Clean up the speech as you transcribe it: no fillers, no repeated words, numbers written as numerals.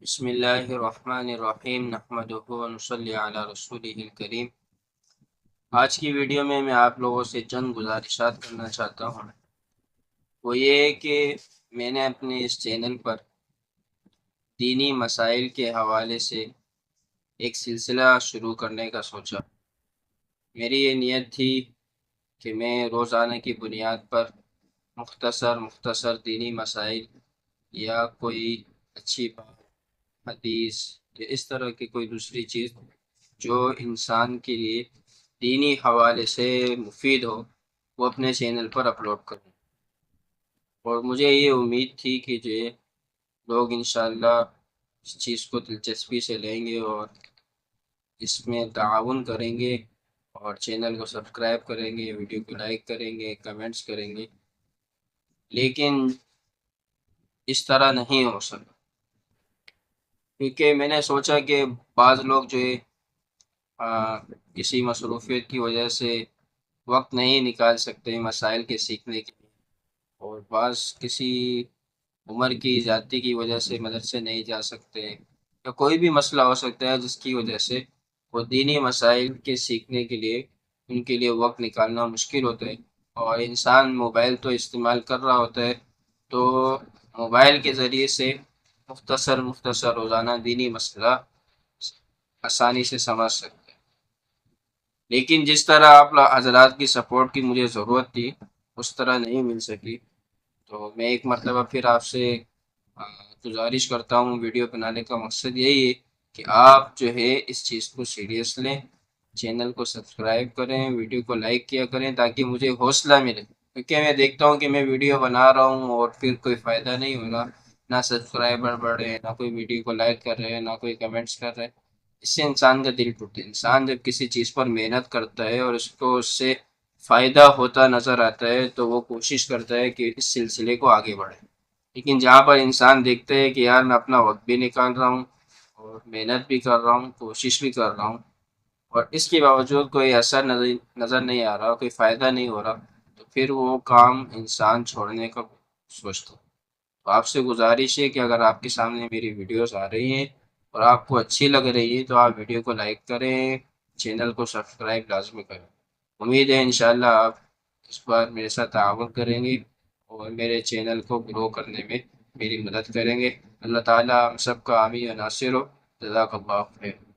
بسم اللہ الرحمن الرحیم نحمدہ ونصلی علی رسولہ الکریم۔ آج کی ویڈیو میں آپ لوگوں سے چند گزارشات کرنا چاہتا ہوں۔ وہ یہ ہے کہ میں نے اپنے اس چینل پر دینی مسائل کے حوالے سے ایک سلسلہ شروع کرنے کا سوچا۔ میری یہ نیت تھی کہ میں روزانہ کی بنیاد پر مختصر دینی مسائل یا کوئی اچھی بات، حدیث یا اس طرح کی کوئی دوسری چیز جو انسان کے لیے دینی حوالے سے مفید ہو، وہ اپنے چینل پر اپلوڈ کروں۔ اور مجھے یہ امید تھی کہ جو لوگ انشاءاللہ اس چیز کو دلچسپی سے لیں گے اور اس میں تعاون کریں گے اور چینل کو سبسکرائب کریں گے، ویڈیو کو لائک کریں گے، کمنٹس کریں گے، لیکن اس طرح نہیں ہو سکا، کیونکہ میں نے سوچا کہ بعض لوگ جو ہے کسی مصروفیت کی وجہ سے وقت نہیں نکال سکتے مسائل کے سیکھنے کے لیے، اور بعض کسی عمر کی زیادتی کی وجہ سے مدرسے نہیں جا سکتے، یا کوئی بھی مسئلہ ہو سکتا ہے جس کی وجہ سے وہ دینی مسائل کے سیکھنے کے لیے ان کے لیے وقت نکالنا مشکل ہوتا ہے۔ اور انسان موبائل تو استعمال کر رہا ہوتا ہے، تو موبائل کے ذریعے سے مختصر روزانہ دینی مسئلہ آسانی سے سمجھ سکتے ہیں، لیکن جس طرح آپ حضرات کی سپورٹ کی مجھے ضرورت تھی اس طرح نہیں مل سکی۔ تو میں ایک مرتبہ پھر آپ سے گزارش کرتا ہوں، ویڈیو بنانے کا مقصد یہی ہے کہ آپ جو ہے اس چیز کو سیریس لیں، چینل کو سبسکرائب کریں، ویڈیو کو لائک کیا کریں تاکہ مجھے حوصلہ ملے، کیونکہ میں دیکھتا ہوں کہ میں ویڈیو بنا رہا ہوں اور پھر کوئی فائدہ نہیں ہوگا، نہ سبسکرائبر بڑھ رہے ہیں، نہ کوئی ویڈیو کو لائک کر رہے ہیں، نہ کوئی کمنٹس کر رہے ہیں۔ اس سے انسان کا دل ٹوٹتا ہے۔ انسان جب کسی چیز پر محنت کرتا ہے اور اس سے فائدہ ہوتا نظر آتا ہے تو وہ کوشش کرتا ہے کہ اس سلسلے کو آگے بڑھے، لیکن جہاں پر انسان دیکھتا ہے کہ یار میں اپنا وقت بھی نکال رہا ہوں اور محنت بھی کر رہا ہوں، کوشش بھی کر رہا ہوں، اور اس کے باوجود کوئی اثر نظر نہیں آ رہا، کوئی فائدہ نہیں ہو رہا، تو پھر وہ کام انسان چھوڑنے کا سوچتا ہے۔ تو آپ سے گزارش ہے کہ اگر آپ کے سامنے میری ویڈیوز آ رہی ہیں اور آپ کو اچھی لگ رہی ہے تو آپ ویڈیو کو لائک کریں، چینل کو سبسکرائب لازمی کریں۔ امید ہے انشاءاللہ آپ اس بار میرے ساتھ تعاون کریں گے اور میرے چینل کو گرو کرنے میں میری مدد کریں گے۔ اللہ تعالیٰ ہم سب کا حامی و ناصر ہو۔ جزاک اللہ خیر۔